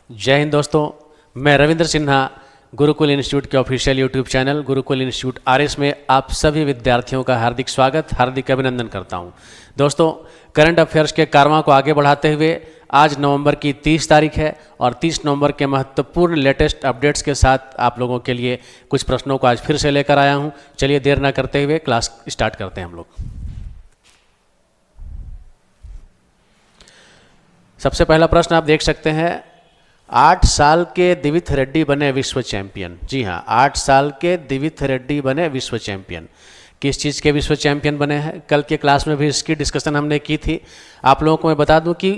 जय हिंद दोस्तों, मैं रविंद्र सिन्हा गुरुकुल इंस्टीट्यूट के official YouTube channel Gurukul institute RS में आप सभी विद्यार्थियों का हार्दिक स्वागत, हार्दिक अभिनंदन करता हूं। दोस्तों, करंट अफेयर्स के कारवां को आगे बढ़ाते हुए आज नवंबर की 30 तारीख है और 30 नवंबर के महत्वपूर्ण लेटेस्ट अपडेट्स के साथ आप लोगों के लिए कुछ प्रश्नों को आज फिर से लेकर आया हूं। चलिए देर ना करते हुए क्लास स्टार्ट करते हैं हम लोग। सबसे पहला प्रश्न आप देख सकते हैं, 8 साल के दिविथ रेड्डी बने विश्व चैंपियन। जी हाँ, 8 साल के दिविथ रेड्डी बने विश्व चैंपियन। किस चीज़ के विश्व चैंपियन बने हैं? कल के क्लास में भी इसकी डिस्कशन हमने की थी। आप लोगों को मैं बता दूं कि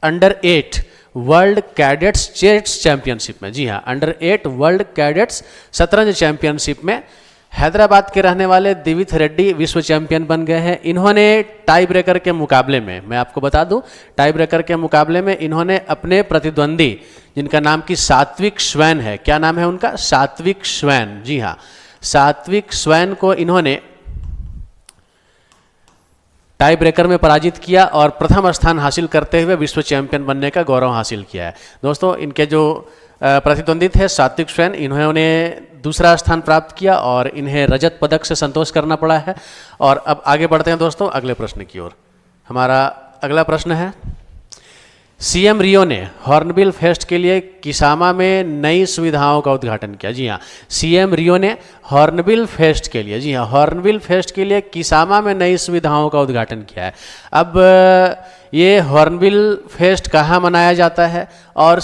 under 8 world cadets chess championship में, जी हाँ, अंडर 8 वर्ल्ड कैडेट्स शतरंज चैंपियनशिप में हैदराबाद के रहने वाले दिविथ रेड्डी विश्व चैंपियन बन गए हैं। इन्होंने टाई ब्रेकर के मुकाबले में, मैं आपको बता दूं, टाई ब्रेकर के मुकाबले में इन्होंने अपने प्रतिद्वंदी, जिनका नाम की सात्विक स्वैन है, क्या नाम है उनका? सात्विक स्वैन। जी हाँ, सात्विक स्वैन को इन्होंने टाई ब्रेकर में पराजित किया और प्रथम स्थान हासिल करते हुए विश्व चैंपियन बनने का गौरव हासिल किया है। दोस्तों, इनके जो प्रतिद्वंदी थे सात्विक स्वैन, इन्होंने दूसरा स्थान प्राप्त किया और इन्हें रजत पदक से संतोष करना पड़ा है। और अब आगे बढ़ते हैं दोस्तों अगले प्रश्न की ओर। हमारा अगला प्रश्न है, सीएम रियो ने हॉर्नबिल फेस्ट के लिए किसामा में नई सुविधाओं का उद्घाटन किया। जी हाँ, सीएम रियो ने हॉर्नबिल फेस्ट के लिए, जी हाँ, हॉर्नबिल फेस्ट के लिए किसामा में नई सुविधाओं का उद्घाटन किया है। अब ये हॉर्नबिल फेस्ट कहाँ मनाया जाता है और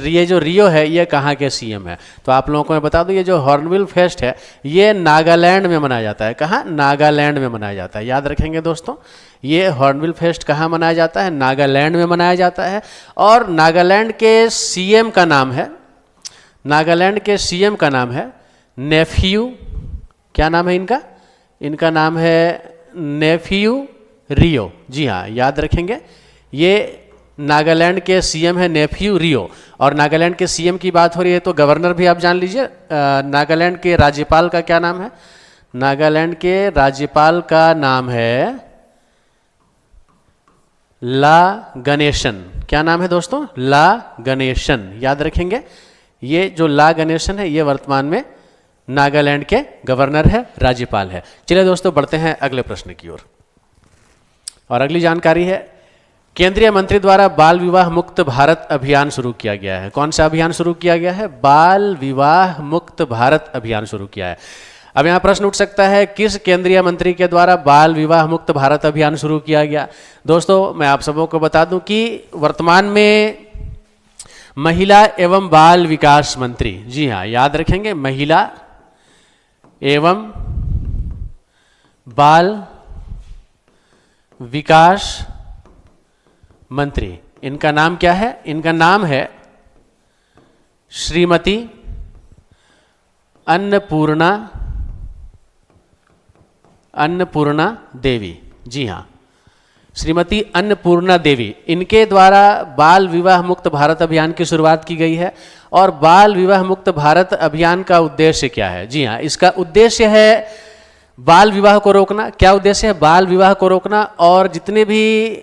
ये जो रियो है ये कहाँ के सीएम है? तो आप लोगों को मैं बता दूं, ये जो हॉर्नबिल फेस्ट है ये नागालैंड में मनाया जाता है। कहाँ? नागालैंड में मनाया जाता है। याद रखेंगे दोस्तों, ये हॉर्नबिल फेस्ट कहाँ मनाया जाता है? नागालैंड में मनाया जाता है। और नागालैंड के सीएम का नाम है, नागालैंड के सीएम का नाम है नेफ्यू, क्या नाम है इनका? इनका नाम है नेफ्यू रियो। जी हाँ, याद रखेंगे, ये नागालैंड के सीएम है नेफ्यू रियो। और नागालैंड के सीएम की बात हो रही है तो गवर्नर भी आप जान लीजिए। नागालैंड के राज्यपाल का क्या नाम है? नागालैंड के राज्यपाल का नाम है ला गणेशन। क्या नाम है दोस्तों? ला गणेशन। याद रखेंगे, ये जो ला गणेशन है ये वर्तमान में नागालैंड के गवर्नर है, राज्यपाल है। चलिए दोस्तों बढ़ते हैं अगले प्रश्न की ओर। और अगली जानकारी है, केंद्रीय मंत्री द्वारा बाल विवाह मुक्त भारत अभियान शुरू किया गया है। कौन सा अभियान शुरू किया गया है? बाल विवाह मुक्त भारत अभियान शुरू किया है। अब यहाँ प्रश्न उठ सकता है, किस केंद्रीय मंत्री के द्वारा बाल विवाह मुक्त भारत अभियान शुरू किया गया? दोस्तों, मैं आप सबों को बता दूं कि वर्तमान में महिला एवं बाल विकास मंत्री, जी हाँ, याद रखेंगे, महिला एवं बाल विकास मंत्री, इनका नाम क्या है? इनका नाम है श्रीमती अन्नपूर्णा देवी। जी हाँ, श्रीमती अन्नपूर्णा देवी, इनके द्वारा बाल विवाह मुक्त भारत अभियान की शुरुआत की गई है। और बाल विवाह मुक्त भारत अभियान का उद्देश्य क्या है? जी हाँ, इसका उद्देश्य है बाल विवाह को रोकना। क्या उद्देश्य है? बाल विवाह को रोकना। और जितने भी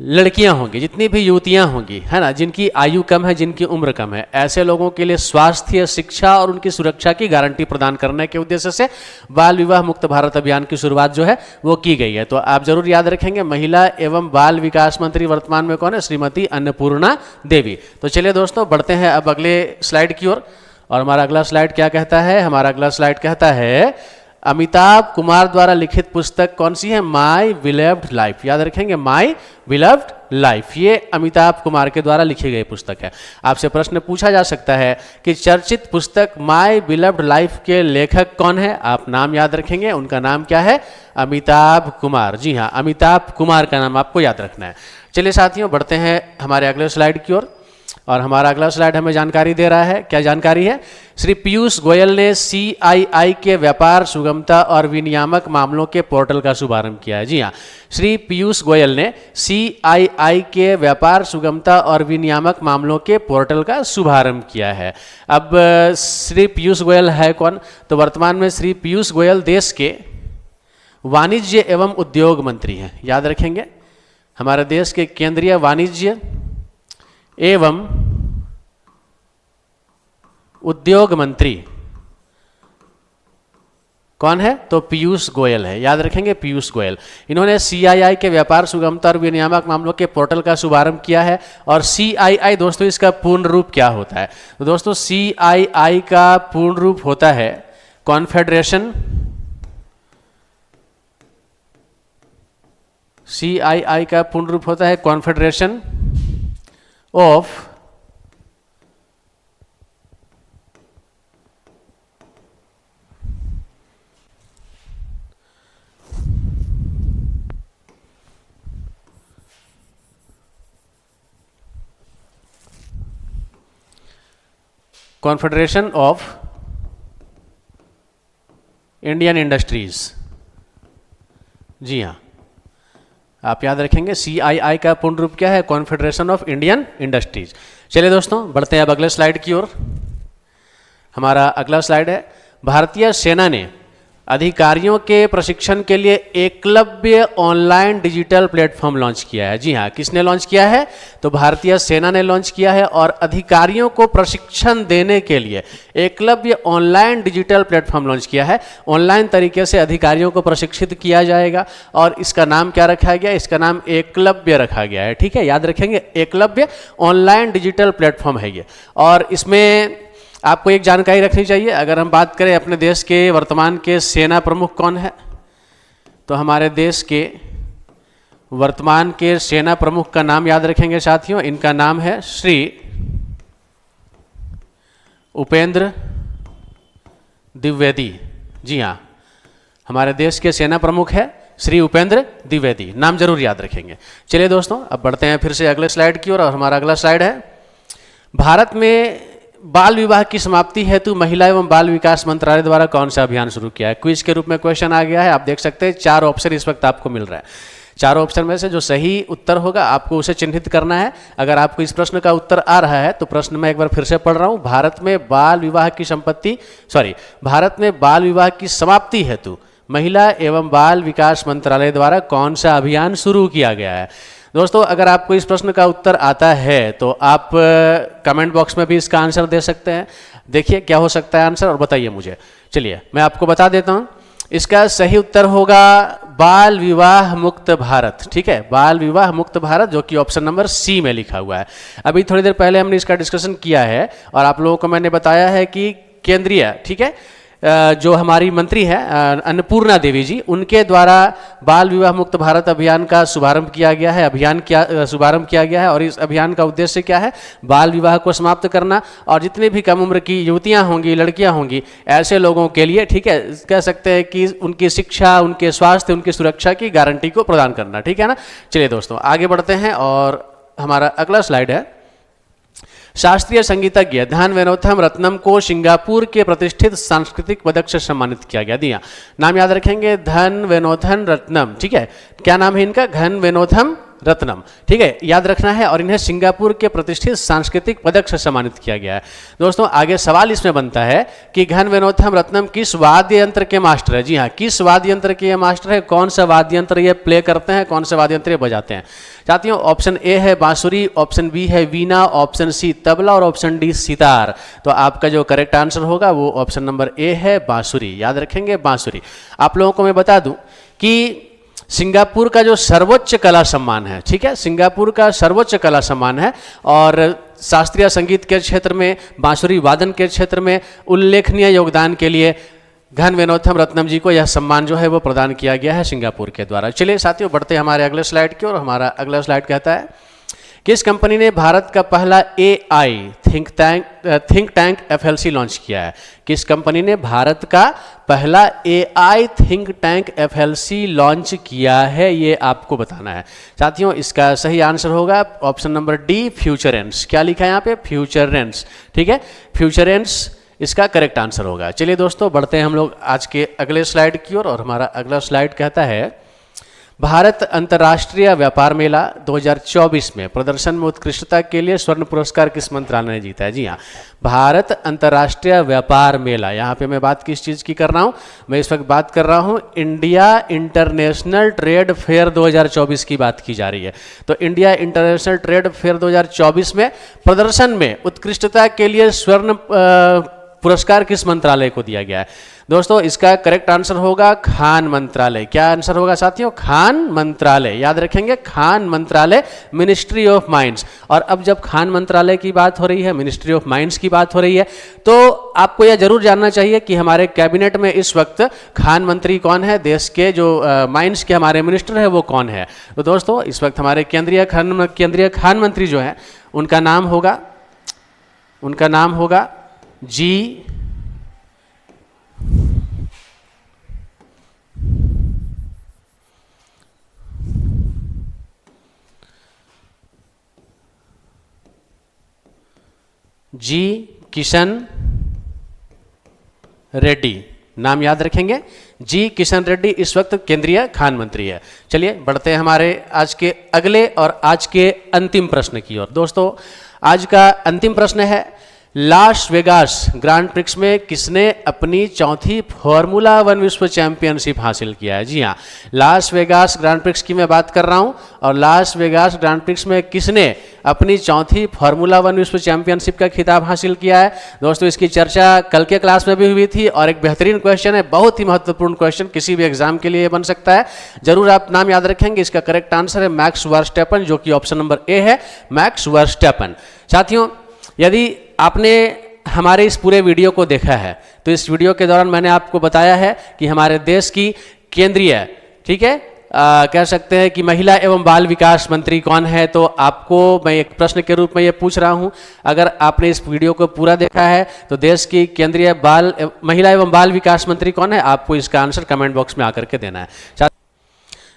लड़कियां होंगी, जितनी भी युवतियां होंगी, है ना, जिनकी आयु कम है, जिनकी उम्र कम है, ऐसे लोगों के लिए स्वास्थ्य, शिक्षा और उनकी सुरक्षा की गारंटी प्रदान करने के उद्देश्य से बाल विवाह मुक्त भारत अभियान की शुरुआत जो है वो की गई है। तो आप जरूर याद रखेंगे, महिला एवं बाल विकास मंत्री वर्तमान में कौन है? श्रीमती अन्नपूर्णा देवी। तो चलिए दोस्तों बढ़ते हैं अब अगले स्लाइड की ओर। और हमारा अगला स्लाइड क्या कहता है? हमारा अगला स्लाइड कहता है, अमिताभ कुमार द्वारा लिखित पुस्तक कौन सी है? माई बिलव्ड लाइफ। याद रखेंगे, माई बिलव्ड लाइफ, ये अमिताभ कुमार के द्वारा लिखी गई पुस्तक है। आपसे प्रश्न पूछा जा सकता है कि चर्चित पुस्तक माई बिलव्ड लाइफ के लेखक कौन है? आप नाम याद रखेंगे, उनका नाम क्या है? अमिताभ कुमार। जी हाँ, अमिताभ कुमार का नाम आपको याद रखना है। चलिए साथियों बढ़ते हैं हमारे अगले स्लाइड की ओर। और हमारा अगला स्लाइड हमें जानकारी दे रहा है, क्या जानकारी है? श्री पीयूष गोयल ने CII के व्यापार सुगमता और विनियामक मामलों के पोर्टल का शुभारंभ किया है। जी हाँ, श्री पीयूष गोयल ने CII के व्यापार सुगमता और विनियामक मामलों के पोर्टल का शुभारंभ किया है। अब श्री पीयूष गोयल है कौन? तो वर्तमान में श्री पीयूष गोयल देश के वाणिज्य एवं उद्योग मंत्री हैं। याद रखेंगे, हमारे देश के केंद्रीय वाणिज्य एवं उद्योग मंत्री कौन है? तो पीयूष गोयल है, याद रखेंगे पीयूष गोयल। इन्होंने सीआईआई के व्यापार सुगमता और विनियामक मामलों के पोर्टल का शुभारंभ किया है। और सीआईआई दोस्तों इसका पूर्ण रूप क्या होता है? तो दोस्तों सीआईआई का पूर्ण रूप होता है कॉन्फेडरेशन, सीआईआई का पूर्ण रूप होता है confederation of confederation of Indian industries. जी हाँ, आप याद रखेंगे सीआईआई का पूर्ण रूप क्या है? Confederation of Indian industries. चलिए दोस्तों बढ़ते हैं अब अगले स्लाइड की ओर। हमारा अगला स्लाइड है, भारतीय सेना ने अधिकारियों के प्रशिक्षण के लिए Eklavya online digital platform launch किया है। जी हाँ, किसने लॉन्च किया है? तो भारतीय सेना ने लॉन्च किया है और अधिकारियों को प्रशिक्षण देने के लिए Eklavya online digital platform launch किया है। ऑनलाइन तरीके से अधिकारियों को प्रशिक्षित किया जाएगा और इसका नाम क्या रखा गया? इसका नाम एकलव्य रखा गया है। ठीक है, याद रखेंगे एकलव्य ऑनलाइन डिजिटल प्लेटफॉर्म है ये। और इसमें आपको एक जानकारी रखनी चाहिए, अगर हम बात करें अपने देश के वर्तमान के सेना प्रमुख कौन है, तो हमारे देश के वर्तमान के सेना प्रमुख का नाम याद रखेंगे साथियों। इनका नाम है श्री उपेंद्र द्विवेदी। जी हाँ, हमारे देश के सेना प्रमुख है श्री उपेंद्र द्विवेदी, नाम जरूर याद रखेंगे। चलिए दोस्तों अब बढ़ते हैं फिर से अगले स्लाइड की ओर और हमारा अगला स्लाइड है, भारत में बाल विवाह की समाप्ति हेतु महिला एवं बाल विकास मंत्रालय द्वारा कौन सा अभियान शुरू किया है? क्विज के रूप में क्वेश्चन आ गया है, आप देख सकते हैं 4 ऑप्शन इस वक्त आपको मिल रहा है। 4 ऑप्शन में से जो सही उत्तर होगा आपको उसे चिन्हित करना है। अगर आपको इस प्रश्न का उत्तर आ रहा है तो प्रश्न मैं एक बार फिर से पढ़ रहा हूं, भारत में बाल विवाह की समाप्ति हेतु महिला एवं बाल विकास मंत्रालय द्वारा कौन सा अभियान शुरू किया गया है? दोस्तों अगर आपको इस प्रश्न का उत्तर आता है तो आप कमेंट बॉक्स में भी इसका आंसर दे सकते हैं। देखिए क्या हो सकता है आंसर और बताइए मुझे। चलिए मैं आपको बता देता हूं, इसका सही उत्तर होगा बाल विवाह मुक्त भारत। ठीक है, बाल विवाह मुक्त भारत, जो कि ऑप्शन नंबर सी में लिखा हुआ है। अभी थोड़ी देर पहले हमने इसका डिस्कशन किया है और आप लोगों को मैंने बताया है कि केंद्रीय, ठीक है, जो हमारी मंत्री है अन्नपूर्णा देवी जी, उनके द्वारा बाल विवाह मुक्त भारत अभियान का शुभारंभ किया गया है। शुभारंभ किया गया है और इस अभियान का उद्देश्य क्या है? बाल विवाह को समाप्त करना और जितनी भी कम उम्र की युवतियां होंगी, लड़कियां होंगी, ऐसे लोगों के लिए, ठीक है, कह सकते हैं कि उनकी शिक्षा, उनके स्वास्थ्य, उनकी सुरक्षा की गारंटी को प्रदान करना। ठीक है ना। चलिए दोस्तों आगे बढ़ते हैं और हमारा अगला स्लाइड है, शास्त्रीय संगीतज्ञ धन वेनोथम रत्नम को सिंगापुर के प्रतिष्ठित सांस्कृतिक पदक से सम्मानित किया गया। दिया नाम याद रखेंगे, धन वेनोथन रत्नम। ठीक है, क्या नाम है इनका? घन वेनोथम रत्नम। ठीक है, याद रखना है। और इन्हें सिंगापुर के प्रतिष्ठित सांस्कृतिक पदक से सम्मानित किया गया है। दोस्तों आगे सवाल इसमें बनता है कि घन वेनोथम रत्नम किस वाद्य यंत्र के मास्टर है? जी हाँ, किस वाद्य यंत्र के ये मास्टर है? कौन सा वाद्य यंत्र ये प्ले करते हैं, कौन सा वाद्य यंत्र ये बजाते हैं? साथियों ऑप्शन ए है बांसुरी, ऑप्शन बी है वीणा, ऑप्शन सी तबला और ऑप्शन डी सितार। तो आपका जो करेक्ट आंसर होगा वो ऑप्शन नंबर ए है बांसुरी। याद रखेंगे बांसुरी। आप लोगों को मैं बता दूं कि सिंगापुर का जो सर्वोच्च कला सम्मान है, ठीक है, सिंगापुर का सर्वोच्च कला सम्मान है और शास्त्रीय संगीत के क्षेत्र में, बांसुरी वादन के क्षेत्र में उल्लेखनीय योगदान के लिए घन वेनोथम रत्नम जी को यह सम्मान जो है वो प्रदान किया गया है सिंगापुर के द्वारा। चलिए साथियों बढ़ते हैं हमारे अगले स्लाइड की ओर। हमारा अगला स्लाइड कहता है, किस कंपनी ने भारत का पहला AI think tank FLC launch किया है? किस कंपनी ने भारत का पहला AI think tank FLC launch किया है, ये आपको बताना है साथियों। इसका सही आंसर होगा ऑप्शन नंबर डी, फ्यूचरेंस। क्या लिखा है यहाँ पे? फ्यूचरेंस। ठीक है, फ्यूचरेंस इसका करेक्ट आंसर होगा। चलिए दोस्तों बढ़ते हैं हम लोग आज के अगले स्लाइड की ओर और हमारा अगला स्लाइड कहता है, भारत अंतर्राष्ट्रीय व्यापार मेला 2024 में प्रदर्शन में उत्कृष्टता के लिए स्वर्ण पुरस्कार किस मंत्रालय ने जीता है? जी हाँ, भारत अंतर्राष्ट्रीय व्यापार मेला। यहाँ पे मैं बात किस चीज़ की कर रहा हूँ? मैं इस वक्त बात कर रहा हूँ इंडिया इंटरनेशनल ट्रेड फेयर 2024 की बात की जा रही है। तो इंडिया इंटरनेशनल ट्रेड फेयर 2024 में प्रदर्शन में उत्कृष्टता के लिए स्वर्ण पुरस्कार किस मंत्रालय को दिया गया है? दोस्तों इसका करेक्ट आंसर होगा खान मंत्रालय। क्या आंसर होगा साथियों? खान मंत्रालय। याद रखेंगे, खान मंत्रालय, मिनिस्ट्री ऑफ माइंस। और अब जब खान मंत्रालय की बात हो रही है, मिनिस्ट्री ऑफ माइंस की बात हो रही है, तो आपको यह जरूर जानना चाहिए कि हमारे कैबिनेट में इस वक्त खान मंत्री कौन है, देश के जो माइंस के हमारे मिनिस्टर है वो कौन है। तो दोस्तों इस वक्त हमारे केंद्रीय खान मंत्री जो है उनका नाम होगा जी किशन रेड्डी। नाम याद रखेंगे, जी किशन रेड्डी इस वक्त केंद्रीय खान मंत्री है। चलिए बढ़ते हैं हमारे आज के अगले और आज के अंतिम प्रश्न की ओर। दोस्तों आज का अंतिम प्रश्न है, लास वेगास ग्रांड प्रिक्स में किसने अपनी चौथी फार्मूला 1 विश्व चैंपियनशिप हासिल किया है? जी हाँ, लास वेगास ग्रांड प्रिक्स की मैं बात कर रहा हूं और लास वेगास ग्रांड प्रिक्स में किसने अपनी चौथी फार्मूला 1 विश्व चैंपियनशिप का खिताब हासिल किया है? दोस्तों इसकी चर्चा कल के क्लास में भी हुई थी और एक बेहतरीन क्वेश्चन है, बहुत ही महत्वपूर्ण क्वेश्चन, किसी भी एग्जाम के लिए बन सकता है। जरूर आप नाम याद रखेंगे। इसका करेक्ट आंसर है मैक्स वर्स्टैपन, जो कि ऑप्शन नंबर ए है, मैक्स वर्स्टैपन। साथियों यदि आपने हमारे इस पूरे वीडियो को देखा है तो इस वीडियो के दौरान मैंने आपको बताया है कि हमारे देश की केंद्रीय, ठीक है, कह सकते हैं कि महिला एवं बाल विकास मंत्री कौन है। तो आपको मैं एक प्रश्न के रूप में ये पूछ रहा हूं, अगर आपने इस वीडियो को पूरा देखा है तो देश की केंद्रीय महिला एवं बाल विकास मंत्री कौन है? आपको इसका आंसर कमेंट बॉक्स में आकर के देना है।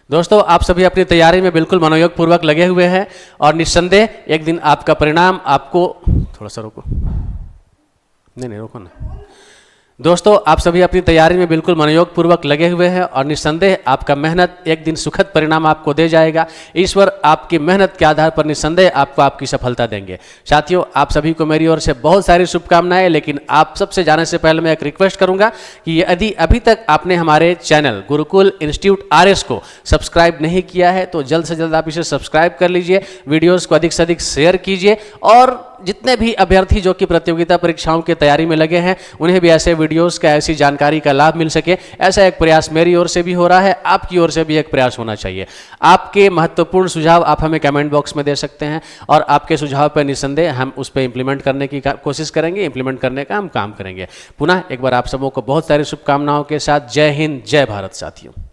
दोस्तों आप सभी अपनी तैयारी में बिल्कुल मनोयोग पूर्वक लगे हुए हैं और निस्संदेह एक दिन आपका परिणाम आपको, थोड़ा सा रोको, नहीं रोको ना। दोस्तों आप सभी अपनी तैयारी में बिल्कुल मनोयोग पूर्वक लगे हुए हैं और निस्संदेह आपका मेहनत एक दिन सुखद परिणाम आपको दे जाएगा। ईश्वर आपकी मेहनत के आधार पर निस्संदेह आपको आपकी सफलता देंगे। साथियों आप सभी को मेरी ओर से बहुत सारी शुभकामनाएं, लेकिन आप सबसे जाने से पहले मैं एक रिक्वेस्ट करूंगा कि यदि अभी तक आपने हमारे चैनल गुरुकुल इंस्टीट्यूट RS को सब्सक्राइब नहीं किया है तो जल्द से जल्द आप इसे सब्सक्राइब कर लीजिए, वीडियोज़ को अधिक से अधिक शेयर कीजिए और जितने भी अभ्यर्थी जो कि प्रतियोगिता परीक्षाओं की तैयारी में लगे हैं उन्हें भी ऐसे वीडियोस का, ऐसी जानकारी का लाभ मिल सके, ऐसा एक प्रयास मेरी ओर से भी हो रहा है, आपकी ओर से भी एक प्रयास होना चाहिए। आपके महत्वपूर्ण सुझाव आप हमें कमेंट बॉक्स में दे सकते हैं और आपके सुझाव पर निस्संदेह हम उस पर इंप्लीमेंट करने की कोशिश करेंगे, इंप्लीमेंट करने का हम काम करेंगे। पुनः एक बार आप सबों को बहुत सारी शुभकामनाओं के साथ जय हिंद, जय भारत साथियों।